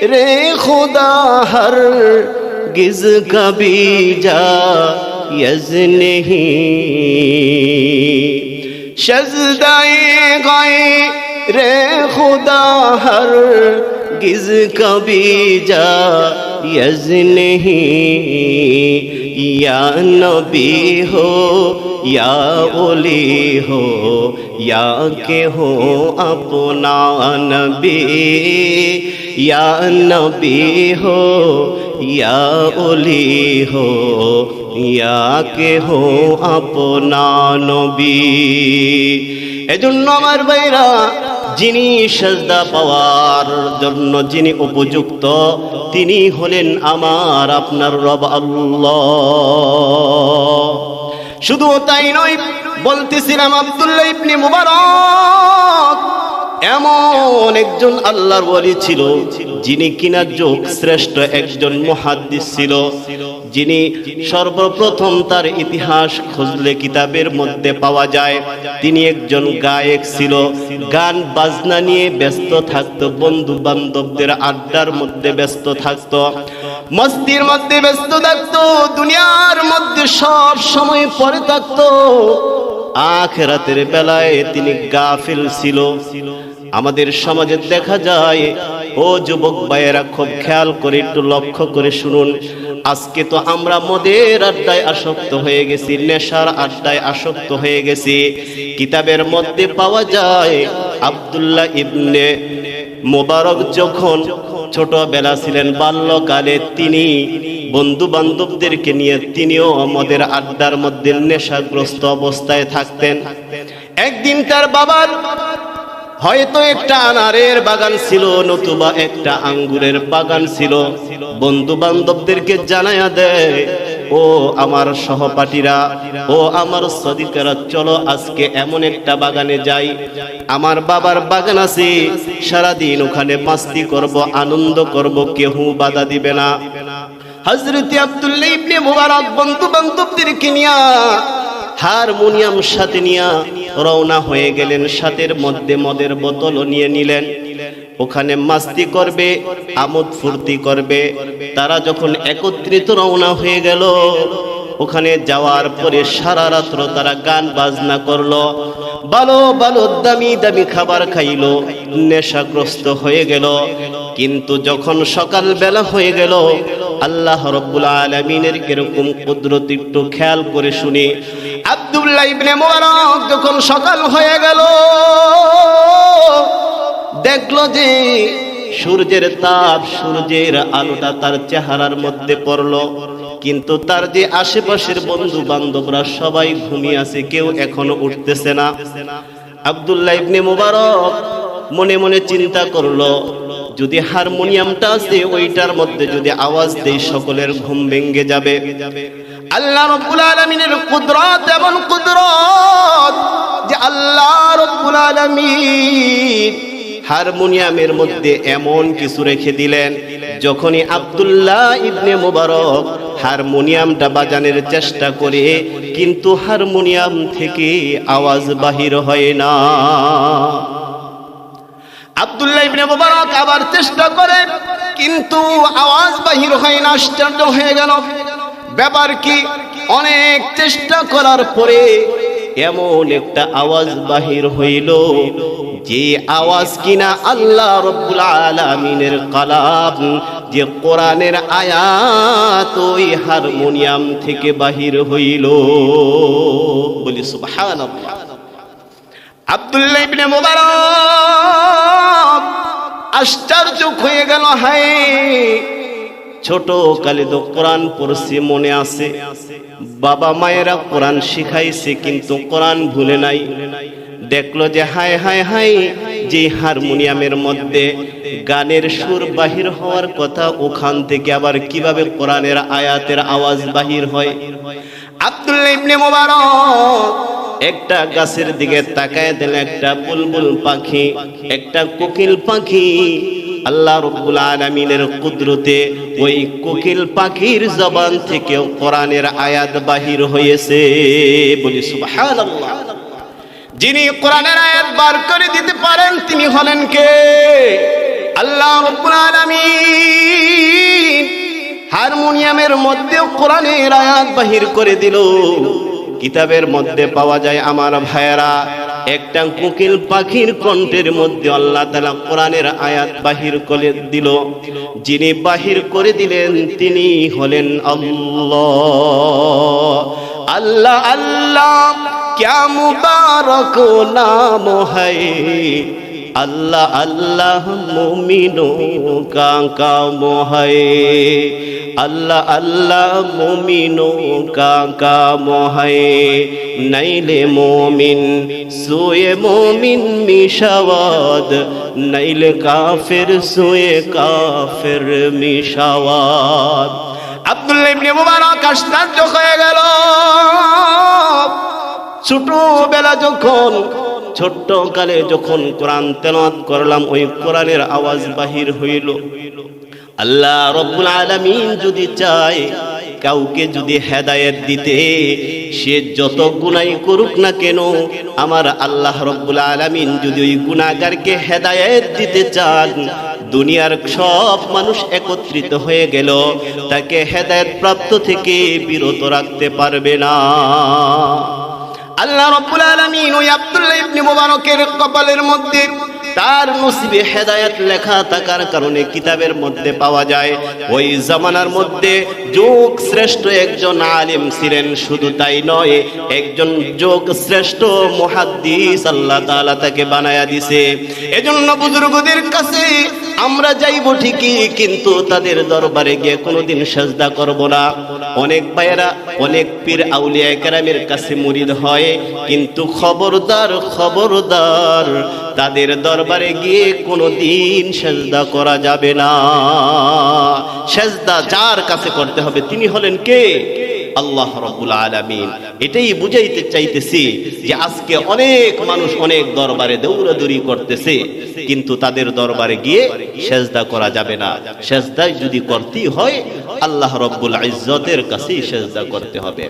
रे खुदा हरगिज़ कभी जायज़ नहीं, सजदाए गैरे खुदा हरगिज़ कभी जायज़ नहीं, या नबी हो या ओली हो या के हो अपना नबी, या नबी हो या ओली हो या के हो अपना নবী। এজন্য আমার ভাইরা, যিনি সাজদা পাওয়ার জন্য যিনি উপযুক্ত তিনি হলেন আমার আপনার রব আল্লাহ। শুধু তাই নয়, বলতেছিলাম আব্দুল্লাহ ইবনে মুবারক এমন একজন আল্লাহর ওলি ছিল যিনি কিনা যোগ শ্রেষ্ঠ একজন মুহাদ্দিস ছিল, যিনি সর্বপ্রথম তার ইতিহাস খুঁজলে কিতাবের মধ্যে পাওয়া যায়। তিনি একজন গায়ক ছিল, গান বাজনা নিয়ে ব্যস্ত থাকতো, বন্ধু বান্ধবদের আড্ডার মধ্যে ব্যস্ত থাকতো, মস্তির মধ্যে ব্যস্ত থাকতো, দুনিয়ার মধ্যে সব সময় পড়ে থাকতো। আখিরাতের বেলায় তিনি গাফিল ছিল। আমাদের সমাজে দেখা যায়, ও যুবক ভাইয়েরা খুব খেয়াল করে একটু লক্ষ্য করে শুনুন, আজকে তো আমরা মদের আড্ডায় আসক্ত হয়ে গেছি, নেশার আড্ডায় আসক্ত হয়ে গেছি। কিতাবের মধ্যে পাওয়া যায় আব্দুল্লাহ ইবনে মুবারক যখন ছোটবেলা ছিলেন, বাল্যকালে তিনি বন্ধু বান্ধবদেরকে নিয়ে তিনিও মদের আড্ডার মধ্যে নেশাগ্রস্ত অবস্থায় থাকতেন। একদিন তার বাবার হয়তো একটা আনারের বাগান ছিল, নতুবা একটা আঙ্গুরের বাগান ছিল। বন্ধু বান্ধবদেরকে জানায়া দেয়, ও আমার সহপাঠীরা, ও আমার সদীকেরা, চলো আজকে এমন একটা বাগানে যাই, আমার বাবার বাগান আছে, সারাদিন ওখানে মাস্তি করব, আনন্দ করব, কেউ বাধা দিবে না। হযরত আব্দুল্লাহ ইবনে মুবারক বন্ধু বান্ধবদেরকে নিয়া হারমোনিয়াম সাথে নিয়া রওনা হয়ে গেলেন। সাথের মধ্যে মদের বোতলও নিয়ে নিলেন, ওখানে মাস্তি করবে, আমোদ ফুর্তি করবে। তারা যখন একত্রিত রওনা হয়ে গেল, ওখানে যাওয়ার পরে সারা রাত্র তারা গান বাজনা করলো, ভালো ভালো দামি দামি খাবার খাইলো, নেশাগ্রস্ত হয়ে গেল। কিন্তু যখন সকাল বেলা হয়ে গেল, আল্লাহ রাব্বুল আলামিনের কিরকম কুদরত একটু খেয়াল করে শুনি। আব্দুল্লাহ ইবনে মুবারক যখন সকাল হয়ে গেল, দেখলো যে সূর্যের তাপ, সূর্যের আলোটা তার চেহারার মধ্যে পড়লো, কিন্তু তার যে আশেপাশের বন্ধু বান্ধবরা সবাই ঘুমিয়ে আছে, কেউ এখনো উঠতেছে না। আব্দুল্লাহ ইবনে মুবারক মনে মনে চিন্তা করলো, যদি হারমোনিয়ামটা আছে ওইটার মধ্যে যদি আওয়াজ দেই সকলের ঘুম ভেঙে যাবে। আল্লাহ রাব্বুল আলামিনের কুদরত এমন কুদরত যে আল্লাহ রাব্বুল আলামিন হারমোনিয়ামের মধ্যে এমন কিছু রেখে দিলেন, যখনই আব্দুল্লাহ ইবনে মুবারক হারমোনিয়ামটা বাজানোর চেষ্টা করে, কিন্তু হারমোনিয়াম থেকে আওয়াজ বাহির হয় না। আব্দুল্লাহ ইবনে মুবারক আবার চেষ্টা করে, কিন্তু আওয়াজ বাহির হয় না। আশ্চর্য হয়ে গেল, ব্যাপার কি? অনেক চেষ্টা করার পরে এমন একটা আওয়াজ বাহির হইল, যে আওয়াজ কিনা আল্লাহ রাব্বুল আলামিনের কালাম, যে কোরআনের আয়াত ওই হারমোনিয়াম থেকে বাহির হইল। বলি সুবহানাল্লাহ। আব্দুল্লাহ ইবনে মুবারক আশ্চর্য হয়ে গেল, হায়, ছোট কালে তো কোরআন পড়ছি, মনে আছে, বাবা মায়েরা কোরআন শিখাইছে, কিন্তু কোরআন ভুলে নাই। দেখলো যে হায় হায় হায়, যে হারমোনিয়ামের মধ্যে গানের সুর বাহির হওয়ার কথা, ওখান থেকে আবার কিভাবে কোরআনের আয়াতের আওয়াজ বাহির হয়। আব্দুল্লাহ ইবনে মুবারক একটা গাছের দিকে তাকায় দিল, একটা বুলবুল পাখি, একটা কোকিল পাখি। আল্লাহ রাব্বুল আলামিনের কুদরতে ওই কোকিল পাখির জবান থেকে কোরআনের আয়াত বাহির হয়েছে। বলি সুবহানাল্লাহ। যিনি কোরআনের আয়াত বার করে দিতে পারেন তিনি হলেন কে? আল্লাহ রাব্বুল আলামিন। আলেমের মধ্যে কোরআনের আয়াত বাহির করে দিল। কিতাবের মধ্যে পাওয়া যায় আমার ভাইয়েরা, একটা কোকিল পাখির কণ্ঠের মধ্যে আল্লাহ তাআলা কোরআনের আয়াত বাহির করে দিল। যিনি বাহির করে দিলেন তিনি হলেন আল্লাহ। আল্লাহ আল্লাহ क्या मुबारक नाम है, अल्लाह अल्लाह मोमिनों का काम है, अल्लाह अल्लाह मोमिनों का काम है। नैले मोमिन सोए मोमिन मिशावाद, नैले काफिर सोए काफिर मिशावाद। আব্দুল্লাহ ইবনে মুবারক আশ্চর্য হয়ে গেল। ছোটবেলা যখন ছোট্ট কালে যখন কোরআন তেলাওয়াত করলাম, ওই কোরআনের আওয়াজ বাহির হইল। আল্লাহ রব্বুল আলামিন যদি চায় কাউকে যদি হেদায়েত দিতে, সে যত গুনাহ করুক না কেন, আমার আল্লাহ রব্বুল আলামিন যদি ওই গুনাহগারকে হেদায়েত দিতে চান, দুনিয়ার সব মানুষ একত্রিত হয়ে গেল, তাকে হেদায়েত প্রাপ্ত থেকে বিরত রাখতে পারবে না। আল্লাহ রাব্বুল আলামিন ওই আব্দুল্লাহ ইবনে মুবারকের কপালের মধ্যে তার নসিবে হেদায়েত লেখা থাকার কারণে কিতাবের মধ্যে পাওয়া যায় ওই জামানার মধ্যে যুগ শ্রেষ্ঠ একজন আলেম ছিলেন। শুধু তাই নয়, একজন যুগ শ্রেষ্ঠ মুহাদ্দিস আল্লাহ তাআলা তাকে বানায়া দিয়েছে। এজন্য বুজুর্গদের কাছে আমরা যাইব ঠিকই, কিন্তু তাদের দরবারে গিয়ে কোনোদিন সিজদা করব না। অনেক ভাইয়েরা অনেক পীর আউলিয়া কেরামের কাছে মুরিদ হয়, কিন্তু খবরদার খবরদার, তাদের দরবারে গিয়ে কোনোদিন সিজদা করা যাবে না। সিজদা যার কাছে করতে হবে তিনি হলেন কে? আল্লাহ রাব্বুল আলামিন। এটাই বুঝাইতে চাইতেছি যে আজকে অনেক মানুষ অনেক দরবারে দৌড়াদৌড়ি করতেছে, কিন্তু তাদের দরবারে গিয়ে সিজদা করা যাবে না। সিজদা যদি করতেই হয় আল্লাহ রাব্বুল ইজ্জতের কাছেই সিজদা করতে হবে।